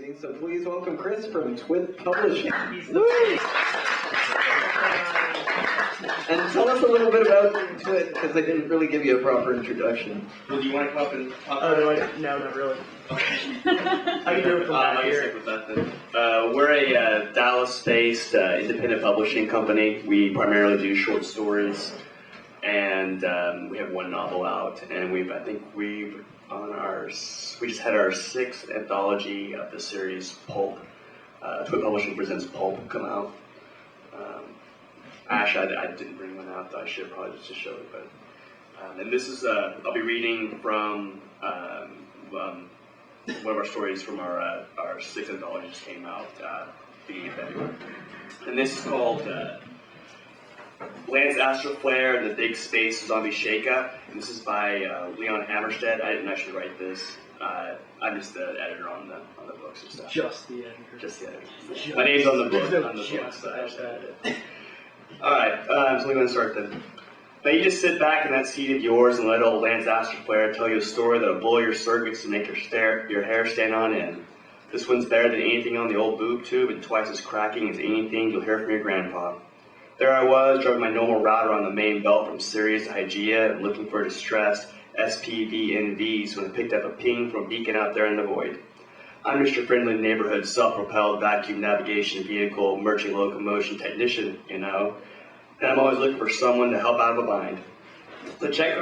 amazing. So please welcome Chris from Twit Publishing. And tell us a little bit about Twit, because I didn't really give you a proper introduction. Well, do you want to come up and talk? No, not really. Okay. I can do it from back here. Stick with that then. We're a Dallas-based independent publishing company. We primarily do short stories, and we have one novel out. And we just had our 6th anthology of the series Pulp. Twit Publishing Presents Pulp come out. Actually, I didn't bring one out, though I should probably just show it. But and this is I'll be reading from one of our stories from our 6th anthology just came out beginning of February, and this is called Lance Astral Flare and the Big Space Zombie Shakeup. And this is by Leon Hammerstedt. I didn't actually write this. I'm just the editor on the books and stuff. Just the editor. Just the editor. My name's on the book. On the books, but I just edited it. All right, so we're going to start then. Now you just sit back in that seat of yours and let old Lance Astral Flare tell you a story that'll blow your circuits and make your hair stand on end. This one's better than anything on the old boob tube and twice as cracking as anything you'll hear from your grandpa. There I was, driving my normal route around the main belt from Sirius to Hygeia and looking for distressed SPVNVs when I picked up a ping from a beacon out there in the void. I'm just your friendly neighborhood self-propelled vacuum navigation vehicle merchant locomotion technician, you know, and I'm always looking for someone to help out of a bind. So check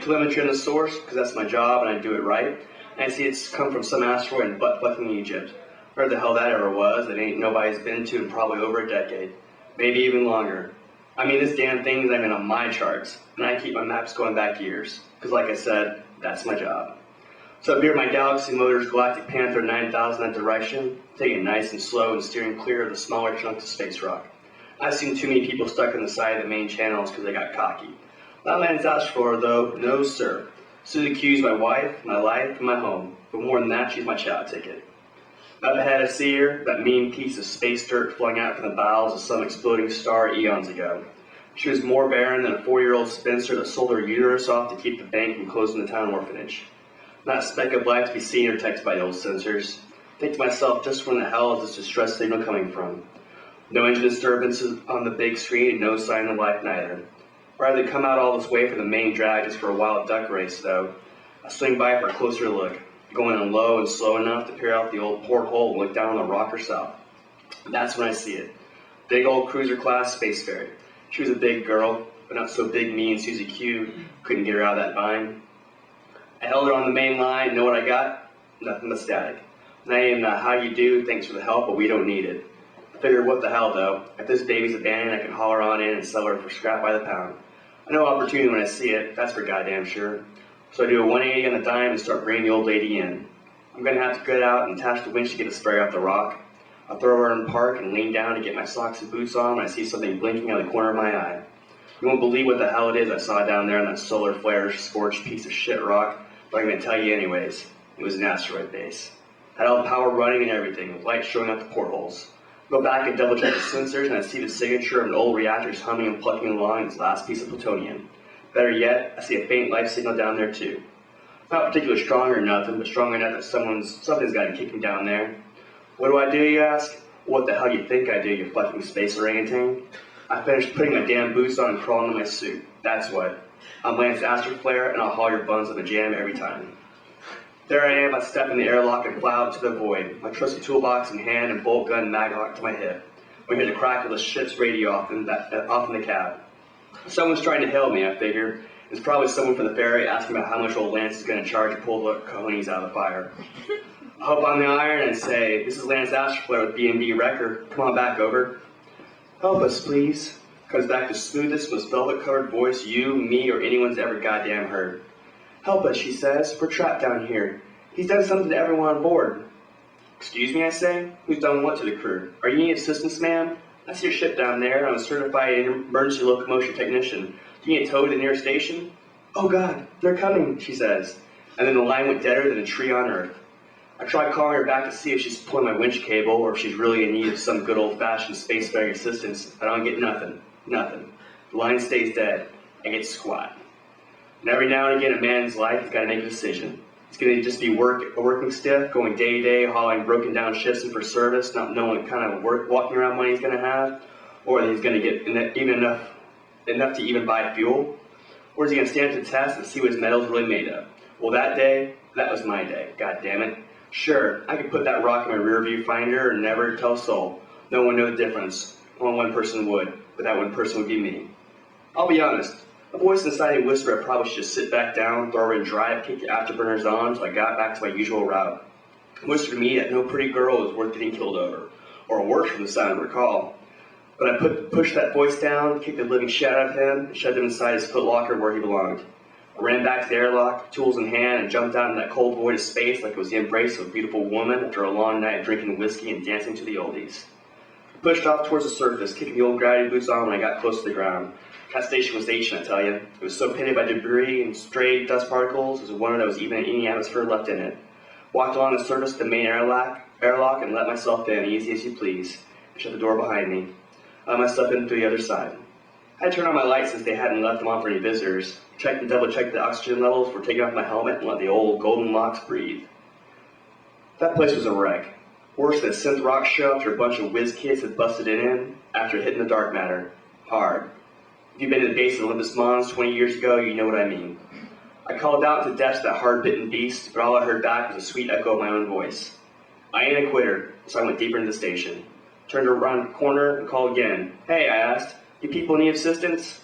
telemetry on the source, because that's my job and I do it right, and I see it's come from some asteroid in butt-fucking Egypt. Where the hell that ever was, that ain't nobody's been to in probably over a decade. Maybe even longer. I mean, this damn thing is even on my charts, and I keep my maps going back years, because like I said, that's my job. So up here, my Galaxy Motors Galactic Panther 9000 that direction, taking it nice and slow and steering clear of the smaller chunks of space rock. I've seen too many people stuck in the side of the main channels because they got cocky. Not Lance Astral, though, no sir. Susie Q's my wife, my life, and my home, but more than that, she's my chow ticket. Up ahead I see her, that mean piece of space dirt flowing out from the bowels of some exploding star eons ago. She was more barren than a 4-year-old spinster that sold her uterus off to keep the bank from closing the town orphanage. Not a speck of life to be seen or texted by the old sensors. Think to myself, just where in the hell is this distress signal coming from? No engine disturbances on the big screen and no sign of life neither. Rather than come out all this way for the main drag just for a wild duck race, though, I swing by for a closer look, going in low and slow enough to peer out the old porthole and look down on the rock herself. That's when I see it. Big old cruiser-class space ferry. She was a big girl, but not so big me and Susie Q couldn't get her out of that bind. I held her on the main line, and know what I got? Nothing but static. Name, how you do, thanks for the help, but we don't need it. I figured, what the hell, though? If this baby's abandoned, I can haul her on in and sell her for scrap by the pound. I know opportunity when I see it, that's for goddamn sure. So I do a 180 on the dime and start bringing the old lady in. I'm going to have to get out and attach the winch to get the spray off the rock. I'll throw her in the park and lean down to get my socks and boots on when I see something blinking out of the corner of my eye. You won't believe what the hell it is I saw down there on that solar flare scorched piece of shit rock, but I'm going to tell you anyways. It was an asteroid base. Had all the power running and everything, with light showing out the portholes. Go back and double check the sensors and I see the signature of an old reactor humming and plucking along its last piece of plutonium. Better yet, I see a faint life signal down there too. Not particularly strong or nothing, but strong enough that something's got to kick me down there. What do, you ask? What the hell do you think I do, you fucking space orangutan? I finished putting my damn boots on and crawling into my suit. That's what. I'm Lance Astral Flare, and I'll haul your buns up a jam every time. There I am, I step in the airlock and fly out to the void, my trusty toolbox in hand and bolt gun maglock to my hip. We hear the crack of the ship's radio off in the cab. Someone's trying to hail me, I figure. It's probably someone from the ferry asking about how much old Lance is going to charge to pull the cojones out of the fire. I hop on the iron and say, "This is Lance Astral Flare with B&B Wrecker. Come on back, over." "Help us, please." Comes back the smoothest, most velvet-covered voice you, me, or anyone's ever goddamn heard. "Help us," she says. "We're trapped down here. He's done something to everyone on board." "Excuse me," I say. "Who's done what to the crew? Are you need assistance, ma'am? I see your ship down there. I'm a certified emergency locomotion technician. Do you need a tow to the nearest station?" "Oh God, they're coming," she says. And then the line went deader than a tree on earth. I tried calling her back to see if she's pulling my winch cable or if she's really in need of some good old-fashioned spacefaring assistance. I don't get nothing. Nothing. The line stays dead. I get squat. And every now and again, a man's life has got to make a decision. He's going to just be working stiff, going day to day, hauling broken down shifts in for service, not knowing what kind of walking around money he's going to have, or he's going to get even enough to even buy fuel, or is he going to stand to the test and see what his metal's really made of? Well, that day, that was my day. God damn it. Sure, I could put that rock in my rear view finder and never tell a soul. No one knew the difference. Only one person would, but that one person would be me. I'll be honest. A voice inside me whispered I probably should just sit back down, throw her in drive, kick the afterburners on until I got back to my usual route. It whispered to me that no pretty girl was worth getting killed over, or worse from the sound of her call. But I pushed that voice down, kicked the living shit out of him, and shoved him inside his footlocker where he belonged. I ran back to the airlock, tools in hand, and jumped out in that cold void of space like it was the embrace of a beautiful woman after a long night of drinking whiskey and dancing to the oldies. I pushed off towards the surface, kicking the old gravity boots on when I got close to the ground. That station was ancient, I tell you. It was so pitted by debris and stray dust particles, it was a wonder there was even any atmosphere left in it. Walked along the surface of the main airlock and let myself in, easy as you please, and shut the door behind me. I let myself in through the other side. I had turned on my lights since they hadn't left them on for any visitors. Checked and double-checked the oxygen levels before taking off my helmet and let the old golden locks breathe. That place was a wreck. Worse than a synth rock show after a bunch of whiz kids had busted in after hitting the dark matter. Hard. If you've been to the base of Olympus Mons 20 years ago, you know what I mean. I called out to death to that hard-bitten beast, but all I heard back was a sweet echo of my own voice. I ain't a quitter, so I went deeper into the station. Turned around the corner and called again. Hey, I asked, you people need assistance?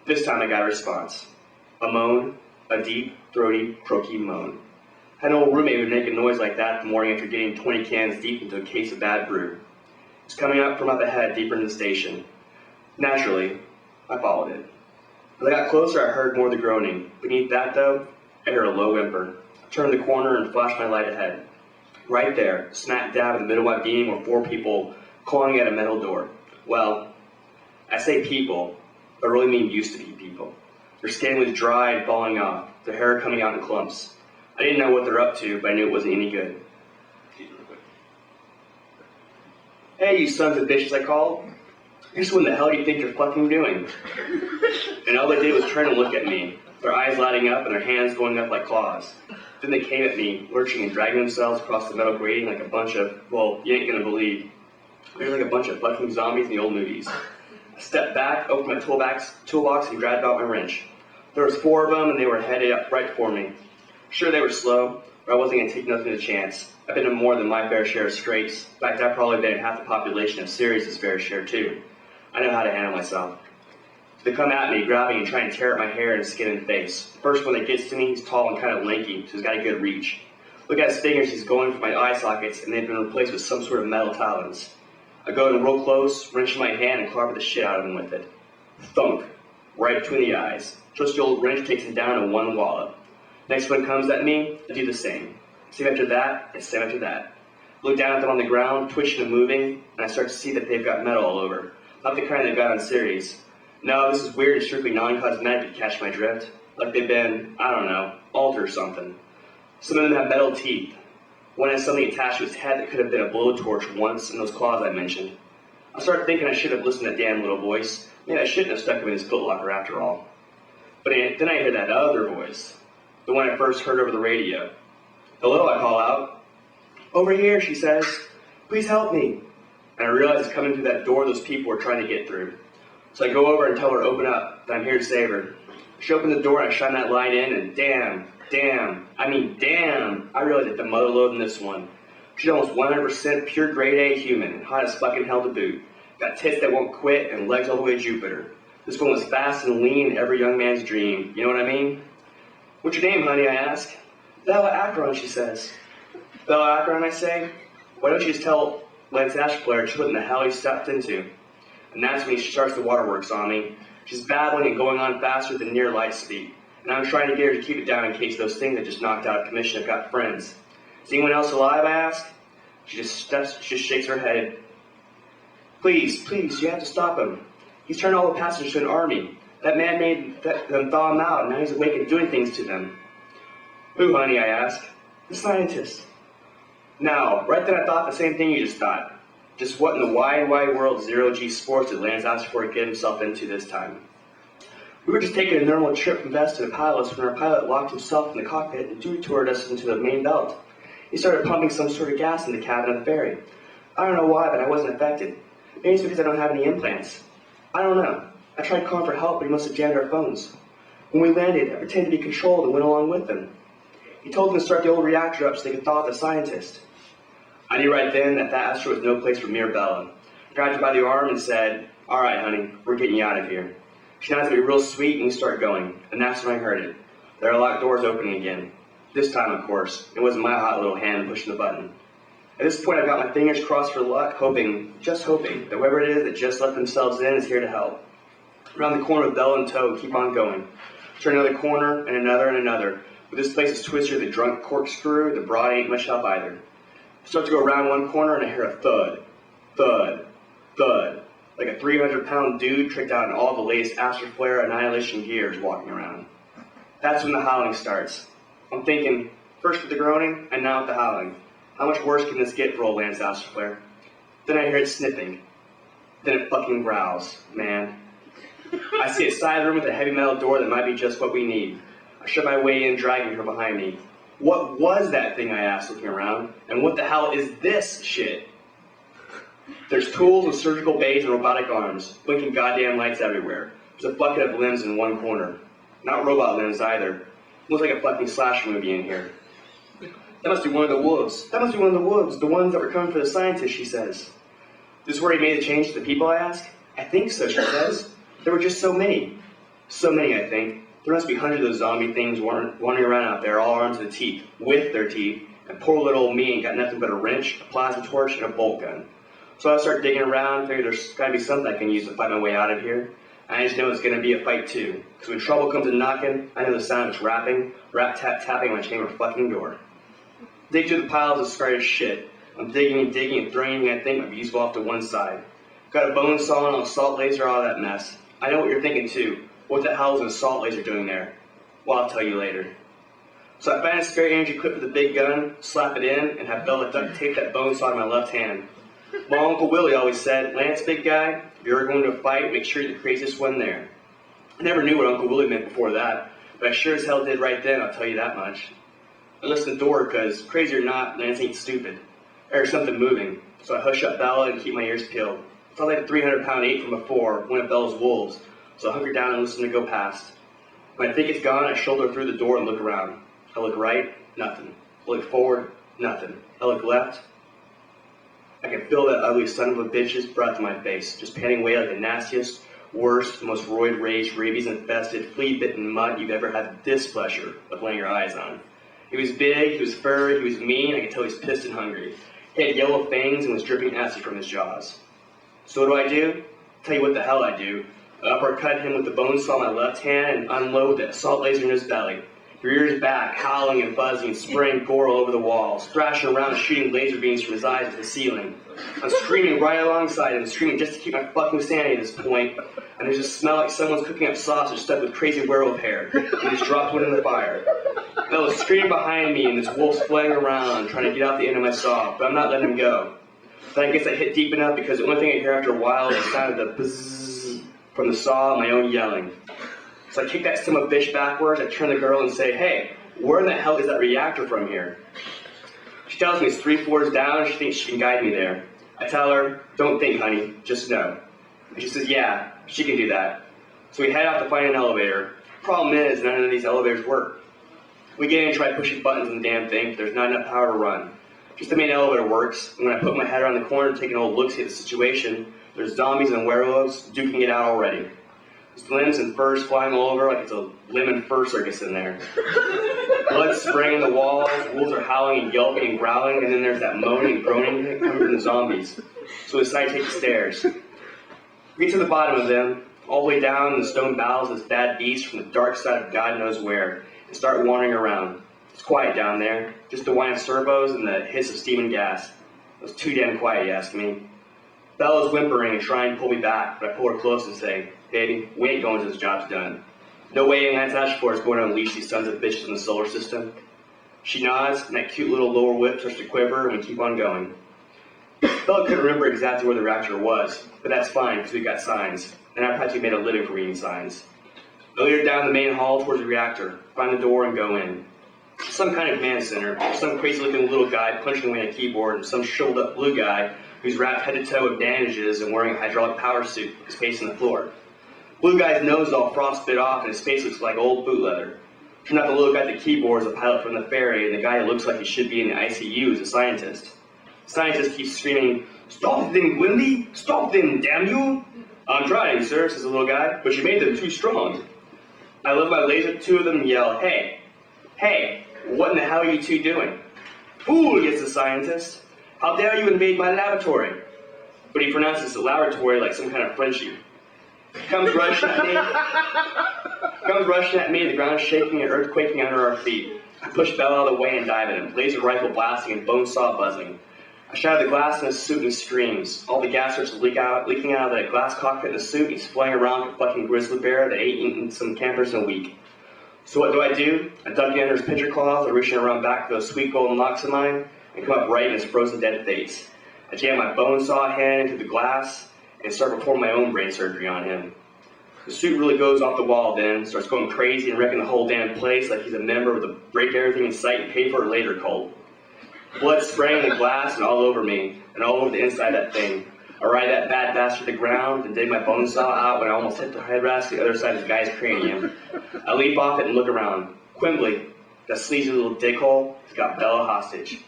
This time I got a response. A moan, a deep, throaty, croaky moan. Had an old roommate who would make a noise like that the morning after getting 20 cans deep into a case of bad brew. It was coming up from up ahead, deeper into the station. Naturally, I followed it. As I got closer, I heard more of the groaning. Beneath that, though, I heard a low whimper. I turned the corner and flashed my light ahead. Right there, smack dab in the middle of my beam, were 4 people clawing at a metal door. Well, I say people, but I really mean used to be people. Their skin was dry and falling off, their hair coming out in clumps. I didn't know what they're up to, but I knew it wasn't any good. Hey, you sons of bitches, I called. Just what in the hell do you think you're fucking doing? And all they did was turn and look at me, their eyes lighting up and their hands going up like claws. Then they came at me, lurching and dragging themselves across the metal grating like a bunch of, well, you ain't gonna believe. They were like a bunch of fucking zombies in the old movies. I stepped back, opened my toolbox and grabbed out my wrench. There was 4 of them and they were headed up right for me. Sure, they were slow, but I wasn't gonna take nothing to chance. I've been in more than my fair share of scrapes. In fact, I've probably been in half the population of Sirius's fair share too. I know how to handle myself. They come at me, grabbing and trying to tear at my hair and skin and face. The first one that gets to me, he's tall and kind of lanky, so he's got a good reach. Look at his fingers, he's going for my eye sockets, and they've been replaced with some sort of metal talons. I go in real close, wrench my hand, and clobber the shit out of him with it. Thunk. Right between the eyes. Just the old wrench takes him down in one wallop. Next one comes at me, I do the same. Same after that, and same after that. Look down at them on the ground, twitching and moving, and I start to see that they've got metal all over. Not the kind they've got on series. No, this is weird and strictly non-cosmetic, to catch my drift. Like they've been, I don't know, altered or something. Some of them have metal teeth. One has something attached to his head that could have been a blowtorch once in those claws I mentioned. I started thinking I should have listened to that damn little voice. Maybe I shouldn't have stuck him in his footlocker after all. But then I hear that other voice. The one I first heard over the radio. Hello, I call out. Over here, she says. Please help me. And I realize it's coming through that door those people are trying to get through. So I go over and tell her to open up, that I'm here to save her. She opened the door and I shine that light in and damn, I realized that the mother load in this one. She's almost 100% pure grade A human, and hot as fucking hell to boot. Got tits that won't quit and legs all the way to Jupiter. This one was fast and lean in every young man's dream, you know what I mean? What's your name, honey, I ask. Bella Akron, she says. Bella Akron, I say? Why don't you just tell Lance Ashplayer what in the hell he stepped into? And that's when she starts the waterworks on me. She's babbling and going on faster than near light speed. And I'm trying to get her to keep it down in case those things that just knocked out of commission have got friends. Is anyone else alive, I ask? She just shakes her head. Please, you have to stop him. He's turned all the passengers to an army. That man made them thaw him out, and now he's awake and doing things to them. Who, honey, I ask. The scientist. Now, right then I thought the same thing you just thought. Just what in the wide world of zero-G sports did Lance Ashford get himself into this time? We were just taking a normal trip from Vesta to Palos when our pilot locked himself in the cockpit and detoured us into the main belt. He started pumping some sort of gas in the cabin of the ferry. I don't know why, but I wasn't affected. Maybe it's because I don't have any implants. I don't know. I tried calling for help, but he must have jammed our phones. When we landed, I pretended to be controlled and went along with them. He told them to start the old reactor up so they could thaw out the scientist. I knew right then that asteroid was no place for Mirabella. I grabbed her by the arm and said, "All right, honey, we're getting you out of here." She nodded to me real sweet and we started going, and that's when I heard it. There are locked doors opening again. This time, of course, it wasn't my hot little hand pushing the button. At this point, I've got my fingers crossed for luck, just hoping, that whoever it is that just let themselves in is here to help. Around the corner with Bell in tow, keep on going. Turn another corner, and another. But this place is twisted, the drunk corkscrew, the broad ain't much help either. I start to go around one corner, and I hear a thud, thud, thud, like a 300-pound dude tricked out in all the latest Astro Flare annihilation gears walking around. That's when the howling starts. I'm thinking, first with the groaning, and now with the howling. How much worse can this get for old Lance Astro Flare? Then I hear it sniffing. Then it fucking growls, man. I see a side room with a heavy metal door that might be just what we need. I shove my way in, dragging her behind me. What was that thing, I asked, looking around? And what the hell is this shit? There's tools with surgical bays and robotic arms, blinking goddamn lights everywhere. There's a bucket of limbs in one corner. Not robot limbs either. Looks like a fucking slasher movie in here. That must be one of the wolves. The ones that were coming for the scientist, she says. This is where he made the change to the people, I ask? I think so, she says. There were just so many. So many, I think. There must be hundreds of zombie things wandering around out there, all armed to the teeth, with their teeth, and poor little old me ain't got nothing but a wrench, a plasma torch, and a bolt gun. So I start digging around, figure there's gotta be something I can use to fight my way out of here. I just know it's gonna be a fight too. Because when trouble comes a knocking, I know the sound is rap-tap-tapping my chamber fucking door. Dig through the piles of scarred shit. I'm digging and throwing anything I think might be useful off to one side. Got a bone saw and an assault laser, all that mess. I know what you're thinking too. What the hell is an assault laser doing there? Well, I'll tell you later. So I find a spare energy clip for the big gun, slap it in, and have Bella duct tape that bone saw to my left hand. My Uncle Willie always said, "Lance, big guy, if you're going to a fight, make sure you're the craziest one there." I never knew what Uncle Willie meant before that, but I sure as hell did right then, I'll tell you that much. I listen to the door because, crazy or not, Lance ain't stupid. I heard something moving, so I hush up Bella and keep my ears peeled. It sounds like a 300-pound ape from before, one of Bella's wolves, so I hunker down and listen to go past. When I think it's gone, I shoulder through the door and look around. I look right, nothing. I look forward, nothing. I look left. I can feel that ugly son of a bitch's breath in my face, just panning away like the nastiest, worst, most roid-raged, rabies-infested, flea-bitten mutt you've ever had the displeasure of laying your eyes on. He was big, he was furry, he was mean, I could tell he was pissed and hungry. He had yellow fangs and was dripping acid from his jaws. So what do? Tell you what the hell I do. I uppercut him with the bone saw in my left hand and unload the assault laser in his belly. He rears back, howling and buzzing and spraying gore all over the walls, thrashing around and shooting laser beams from his eyes at the ceiling. I'm screaming right alongside him, screaming just to keep my fucking sanity at this point, and there's a smell like someone's cooking up sausage stuffed with crazy werewolf hair. He just dropped one in the fire. Bella's screaming behind me, and this wolf's flying around, trying to get out the end of my saw, but I'm not letting him go. Then I guess I hit deep enough because the only thing I hear after a while is the sound of the bzzz from the saw and my own yelling. So I kick that son of a bitch backwards, I turn to the girl and say, "Hey, where in the hell is that reactor from here?" She tells me it's 3 floors down and she thinks she can guide me there. I tell her, "Don't think, honey, just know." And she says, "Yeah, she can do that." So we head out to find an elevator. Problem is, none of these elevators work. We get in and try pushing buttons on the damn thing, but there's not enough power to run. Just the main elevator works, and when I put my head around the corner to take an old look-see at the situation, there's zombies and werewolves duking it out already. There's limbs and furs flying all over like it's a limb and fur circus in there. Blood spraying the walls, wolves are howling and yelping and growling, and then there's that moaning and groaning coming from the zombies. So we decide to take the stairs. We get to the bottom of them, all the way down in the stone bowels of this bad beast from the dark side of God knows where, and start wandering around. It's quiet down there, just the whine of servos and the hiss of steam and gas. It was too damn quiet, you ask me. Bella's whimpering and trying to pull me back, but I pull her close and say, "Baby, we ain't going until this job's done. No way Lance Ashford is going to unleash these sons of bitches in the solar system." She nods, and that cute little lower lip starts to quiver, and we keep on going. Bella couldn't remember exactly where the reactor was, but that's fine, because we got signs, and I practically made a living from reading signs. I lead her down the main hall towards the reactor, find the door, and go in. Some kind of command center, some crazy-looking little guy punching away on a keyboard, and some shriveled-up blue guy who's wrapped head to toe with bandages and wearing a hydraulic power suit with his face on the floor. Blue guy's nose is all frostbit off, and his face looks like old boot leather. Turns out the little guy at the keyboard is a pilot from the ferry, and the guy who looks like he should be in the ICU is a scientist. The scientist keeps screaming, "Stop them, Windy! Stop them, damn you!" "I'm trying, sir," says the little guy, "but you made them too strong." I lift my laser at two of them and yell, Hey, what in the hell are you two doing?" "Fool," gets the scientist. "How dare you invade my laboratory?" But he pronounces the laboratory like some kind of Frenchie. Comes rushing at me, the ground shaking and earthquaking under our feet. I push Bell out of the way and dive at him, laser rifle blasting and bone saw buzzing. I shatter the glass in his suit and he screams. All the gas starts leaking out of the glass cockpit in the suit. He's flying around like a fucking grizzly bear that ain't eaten some campers in a week. So what do? I duck in under his pitcher claws, I reach around back for those sweet golden locks of mine, and come up right in his frozen dead face. I jam my bone saw hand into the glass, and start performing my own brain surgery on him. The suit really goes off the wall then, starts going crazy and wrecking the whole damn place like he's a member of the break everything in sight and pay for it later cult. Blood spraying the glass and all over me, and all over the inside of that thing. I ride that bad bastard to the ground and dig my bone saw out when I almost hit the headrest to the other side of the guy's cranium. I leap off it and look around. Quimbley, that sleazy little dickhole, has got Bella hostage.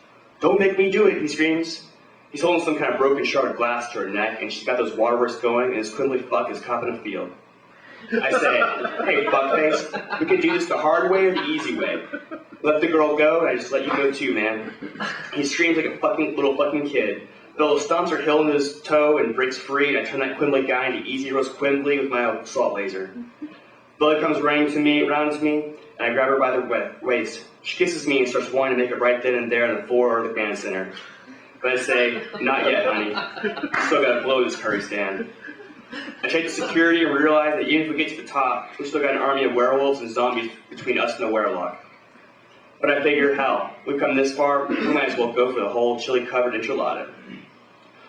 "Don't make me do it," he screams. He's holding some kind of broken shard of glass to her neck, and she's got those waterworks going, and his Quimbley fuck is copping a field. I say, "Hey, fuckface, we can do this the hard way or the easy way. Let the girl go, and I just let you go too, man." He screams like a little fucking kid. Bella stomps her heel into his toe and breaks free, and I turn that Quimbley guy into easy roast Quimbley with my assault laser. Bella comes running around to me, and I grab her by the waist. She kisses me and starts wanting to make it right then and there on the floor of the command center. But I say, "Not yet, honey. Still gotta blow this curry stand." I check the security and realize that even if we get to the top, we still got an army of werewolves and zombies between us and the werelock. But I figure, hell, we've come this far, we might as well go for the whole chili-covered enchilada.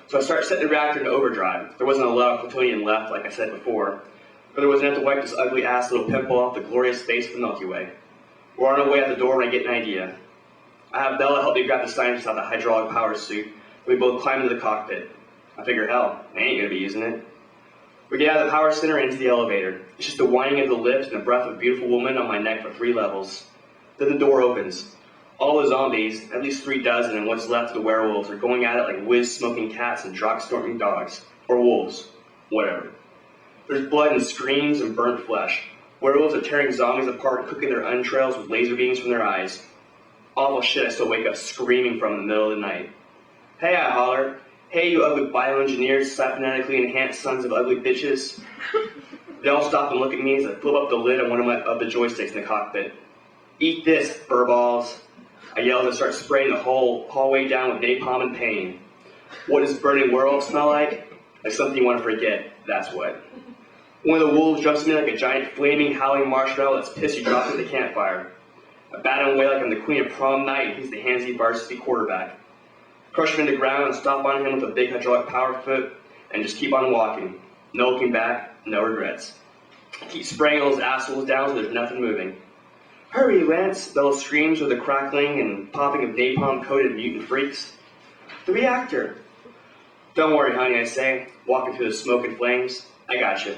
So I start setting the reactor into overdrive. There wasn't a lot of plutonium left, like I said before, but there was enough to wipe this ugly-ass little pimple off the glorious face of the Milky Way. We're on our way out the door when I get an idea. I have Bella help me grab the scientist out of the hydraulic power suit, and we both climb into the cockpit. I figure, hell, I ain't gonna be using it. We get out of the power center and into the elevator. It's just the whining of the lift and the breath of a beautiful woman on my neck for 3 levels. Then the door opens. All the zombies, at least 3 dozen and what's left of the werewolves, are going at it like whiz-smoking cats and drop-storming dogs. Or wolves. Whatever. There's blood and screams and burnt flesh. Werewolves are tearing zombies apart and cooking their entrails with laser beams from their eyes. Awful shit I still wake up screaming from in the middle of the night. "Hey," I holler. "Hey, you ugly bioengineered, cybernetically enhanced sons of ugly bitches." They all stop and look at me as I flip up the lid on one of the joysticks in the cockpit. "Eat this, furballs." I yell as I start spraying the whole hallway down with napalm and pain. What does burning werewolf smell like? Like something you want to forget, that's what. One of the wolves jumps at me like a giant flaming, howling marshmallow that's pissed you dropped at the campfire. I bat him away like I'm the queen of prom night and he's the handsy varsity quarterback. Crush him into the ground and stomp on him with a big hydraulic power foot and just keep on walking. No looking back, no regrets. Keep spraying those assholes down so there's nothing moving. "Hurry, Lance," Bella screams with the crackling and popping of napalm-coated mutant freaks. "The reactor." "Don't worry, honey," I say, walking through the smoke and flames. "I got you."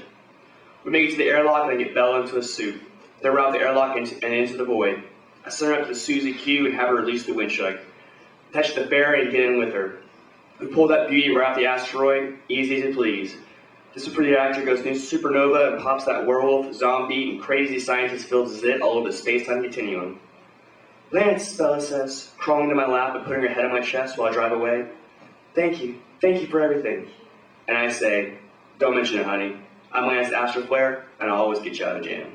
We make it to the airlock and I get Bella into a suit. Then route the airlock and into the void. I send her up to the Susie Q and have her release the windshield. Attach the ferry and get in with her. We pull that beauty right off the asteroid, easy as you please. This reactor goes new supernova and pops that werewolf, zombie, and crazy scientist-filled zit all over the space-time continuum. "Lance," Bella says, crawling to my lap and putting her head on my chest while I drive away. Thank you for everything." And I say, "Don't mention it, honey. I'm Lance Astroflare, and I'll always get you out of jam."